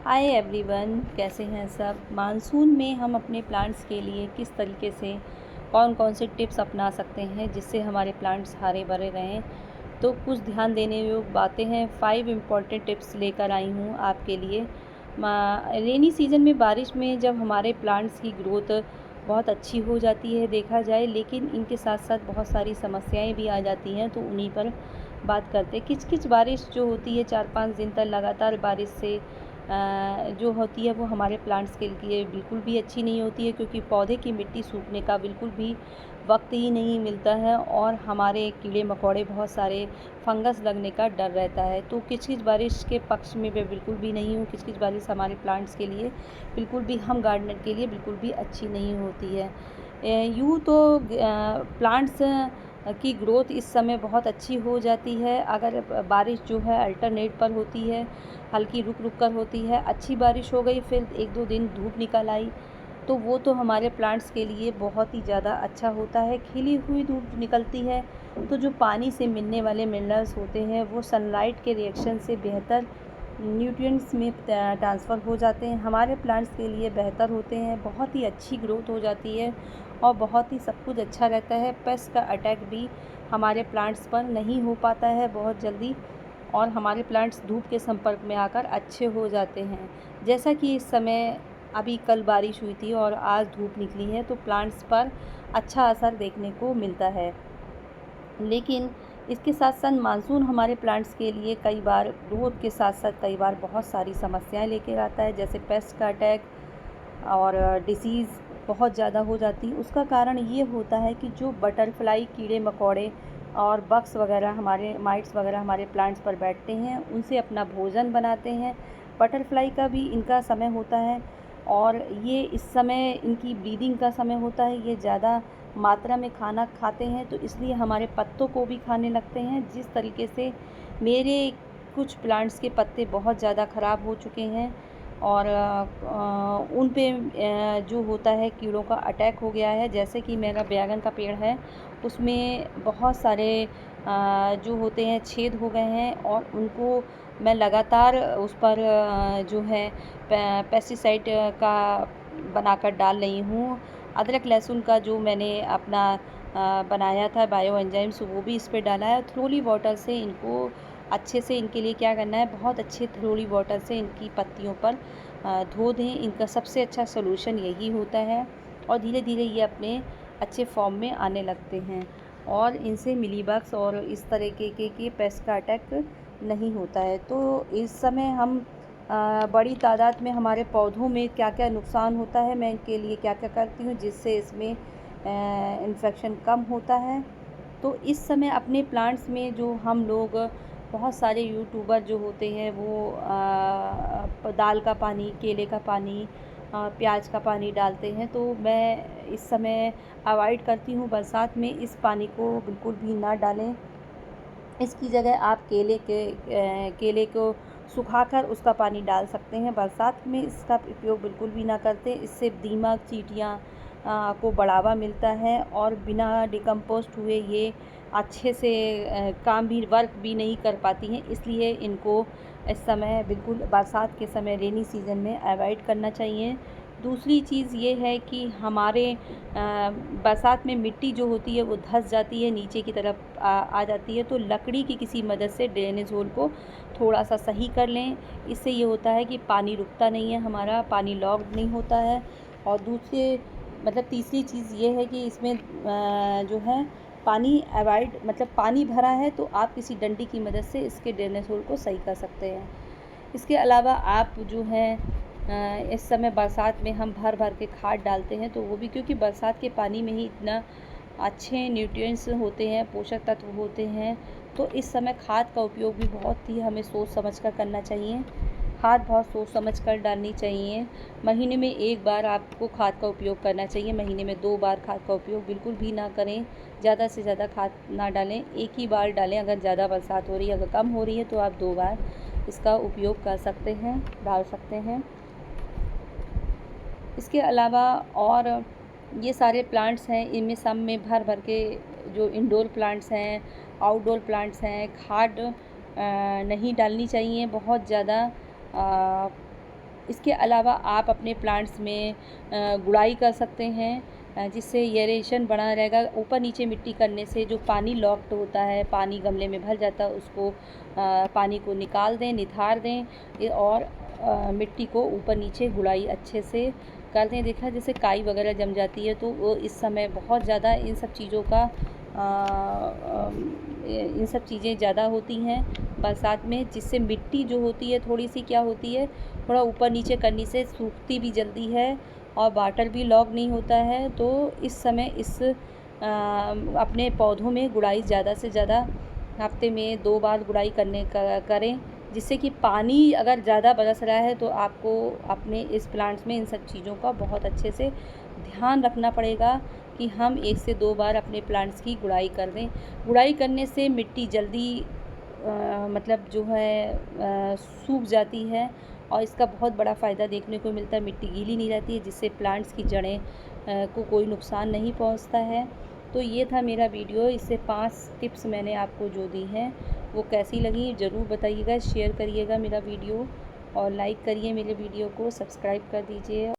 Hi everyone, कैसे हैं सब। मानसून में हम अपने प्लांट्स के लिए किस तरीके से कौन कौन से टिप्स अपना सकते हैं जिससे हमारे प्लांट्स हरे भरे रहें। तो कुछ ध्यान देने योग्य बातें हैं। 5 इम्पॉर्टेंट टिप्स लेकर आई हूँ आपके लिए। रेनी सीज़न में बारिश में जब हमारे प्लांट्स की ग्रोथ बहुत अच्छी हो जाती है देखा जाए, लेकिन इनके साथ साथ बहुत सारी समस्याएं भी आ जाती हैं, तो उन्हीं पर बात करते हैं। किच बारिश जो होती है 4-5 दिन तक लगातार बारिश से जो होती है वो हमारे प्लांट्स के लिए बिल्कुल भी अच्छी नहीं होती है, क्योंकि पौधे की मिट्टी सूखने का बिल्कुल भी वक्त ही नहीं मिलता है और हमारे कीड़े मकोड़े बहुत सारे फंगस लगने का डर रहता है। तो किच बारिश के पक्ष में मैं बिल्कुल भी नहीं हूँ। किच बारिश हमारे प्लांट्स के लिए बिल्कुल भी, हम गार्डनर के लिए बिल्कुल भी अच्छी नहीं होती है। यूँ तो प्लांट्स की ग्रोथ इस समय बहुत अच्छी हो जाती है अगर बारिश जो है अल्टरनेट पर होती है, हल्की रुक रुक कर होती है। अच्छी बारिश हो गई, फिर 1-2 दिन धूप निकल आई, तो वो तो हमारे प्लांट्स के लिए बहुत ही ज़्यादा अच्छा होता है। खिली हुई धूप निकलती है तो जो पानी से मिलने वाले मिनरल्स होते हैं वो सनलाइट के रिएक्शन से बेहतर न्यूट्रिएंट्स में ट्रांसफ़र हो जाते हैं, हमारे प्लांट्स के लिए बेहतर होते हैं। बहुत ही अच्छी ग्रोथ हो जाती है और बहुत ही सब कुछ अच्छा रहता है। पेस्ट का अटैक भी हमारे प्लांट्स पर नहीं हो पाता है बहुत जल्दी, और हमारे प्लांट्स धूप के संपर्क में आकर अच्छे हो जाते हैं। जैसा कि इस समय अभी कल बारिश हुई थी और आज धूप निकली है, तो प्लांट्स पर अच्छा असर देखने को मिलता है। लेकिन इसके साथ साथ मानसून हमारे प्लांट्स के लिए कई बार ग्रोथ के साथ साथ कई बार बहुत सारी समस्याएं लेकर आता है, जैसे पेस्ट का अटैक और डिसीज़ बहुत ज़्यादा हो जाती है। उसका कारण ये होता है कि जो बटरफ्लाई कीड़े मकोड़े और बग्स वगैरह, हमारे माइट्स वगैरह हमारे प्लांट्स पर बैठते हैं, उनसे अपना भोजन बनाते हैं। बटरफ्लाई का भी इनका समय होता है और ये इस समय इनकी ब्रीडिंग का समय होता है। ये ज़्यादा मात्रा में खाना खाते हैं, तो इसलिए हमारे पत्तों को भी खाने लगते हैं। जिस तरीके से मेरे कुछ प्लांट्स के पत्ते बहुत ज़्यादा ख़राब हो चुके हैं और उन पे जो होता है कीड़ों का अटैक हो गया है। जैसे कि मेरा बैंगन का पेड़ है, उसमें बहुत सारे जो होते हैं छेद हो गए हैं और उनको मैं लगातार उस पर जो है पेस्टिसाइड का बनाकर डाल रही हूँ। अदरक लहसुन का जो मैंने अपना बनाया था बायो एंजाइम्स, वो भी इस पे डाला है। थ्रोली वाटर से इनको अच्छे से, इनके लिए क्या करना है, बहुत अच्छे थ्रोली वाटर से इनकी पत्तियों पर धो दें। इनका सबसे अच्छा सॉल्यूशन यही होता है और धीरे धीरे ये अपने अच्छे फॉर्म में आने लगते हैं और इनसे मिलीबग्स और इस तरीके के पेस्ट का अटैक नहीं होता है। तो इस समय हम बड़ी तादाद में हमारे पौधों में क्या क्या नुकसान होता है, मैं इनके लिए क्या क्या करती हूँ जिससे इसमें इन्फेक्शन कम होता है। तो इस समय अपने प्लांट्स में जो हम लोग, बहुत सारे यूट्यूबर जो होते हैं वो दाल का पानी, केले का पानी, प्याज का पानी डालते हैं, तो मैं इस समय अवॉइड करती हूँ। बरसात में इस पानी को बिल्कुल भी ना डालें। इसकी जगह आप केले को सुखाकर उसका पानी डाल सकते हैं। बरसात में इसका उपयोग बिल्कुल भी ना करते, इससे दीमक, चींटियाँ को बढ़ावा मिलता है और बिना डिकम्पोस्ट हुए ये अच्छे से काम भी, वर्क भी नहीं कर पाती हैं। इसलिए इनको इस समय बिल्कुल बरसात के समय रेनी सीज़न में अवॉइड करना चाहिए। दूसरी चीज़ ये है कि हमारे बरसात में मिट्टी जो होती है वो धंस जाती है, नीचे की तरफ आ जाती है, तो लकड़ी की किसी मदद से ड्रेनेज होल को थोड़ा सा सही कर लें। इससे ये होता है कि पानी रुकता नहीं है, हमारा पानी लॉक्ड नहीं होता है। और तीसरी चीज़ ये है कि इसमें जो है पानी अवॉइड, मतलब पानी भरा है तो आप किसी डंडी की मदद से इसके ड्रेनेज होल को सही कर सकते हैं। इसके अलावा आप जो है इस समय बरसात में हम भर भर के खाद डालते हैं, तो वो भी क्योंकि बरसात के पानी में ही इतना अच्छे न्यूट्रिएंट्स होते हैं, पोषक तत्व होते हैं, तो इस समय खाद का उपयोग भी बहुत ही हमें सोच समझ कर करना चाहिए। खाद बहुत सोच समझ कर डालनी चाहिए। महीने में 1 बार आपको खाद का उपयोग करना चाहिए, महीने में 2 बार खाद का उपयोग बिल्कुल भी ना करें। ज़्यादा से ज़्यादा खाद ना डालें, एक ही बार डालें। अगर ज़्यादा बरसात हो रही है, अगर कम हो रही है तो आप 2 बार इसका उपयोग कर सकते हैं, डाल सकते हैं। इसके अलावा और ये सारे प्लांट्स हैं, इनमें सब में भर भर के जो इंडोर प्लांट्स हैं, आउटडोर प्लांट्स हैं, खाद नहीं डालनी चाहिए बहुत ज़्यादा। इसके अलावा आप अपने प्लांट्स में गुड़ाई कर सकते हैं, जिससे एयरेशन बना रहेगा। ऊपर नीचे मिट्टी करने से जो पानी लॉक्ड होता है, पानी गमले में भर जाता है, उसको पानी को निकाल दें, निथार दें और मिट्टी को ऊपर नीचे गुड़ाई अच्छे से कर दें। देखा जैसे काई वगैरह जम जाती है, तो वो इस समय बहुत ज़्यादा इन सब चीज़ों का इन सब चीज़ें ज़्यादा होती हैं बरसात में, जिससे मिट्टी जो होती है थोड़ी सी क्या होती है, थोड़ा ऊपर नीचे करने से सूखती भी जल्दी है और वाटर भी लॉक नहीं होता है। तो इस समय अपने पौधों में गुड़ाई ज़्यादा से ज़्यादा हफ्ते में 2 बार गुड़ाई करें, जिससे कि पानी अगर ज़्यादा बरस रहा है तो आपको अपने इस प्लांट्स में इन सब चीज़ों का बहुत अच्छे से ध्यान रखना पड़ेगा कि हम 1 से 2 बार अपने प्लांट्स की गुड़ाई कर दें। गुड़ाई करने से मिट्टी जल्दी मतलब जो है सूख जाती है और इसका बहुत बड़ा फ़ायदा देखने को मिलता है। मिट्टी गीली नहीं रहती है, जिससे प्लांट्स की जड़ें को कोई नुकसान नहीं पहुंचता है। तो ये था मेरा वीडियो। इससे 5 टिप्स मैंने आपको जो दी हैं वो कैसी लगी ज़रूर बताइएगा। शेयर करिएगा मेरा वीडियो और लाइक करिए मेरे वीडियो को, सब्सक्राइब कर दीजिए।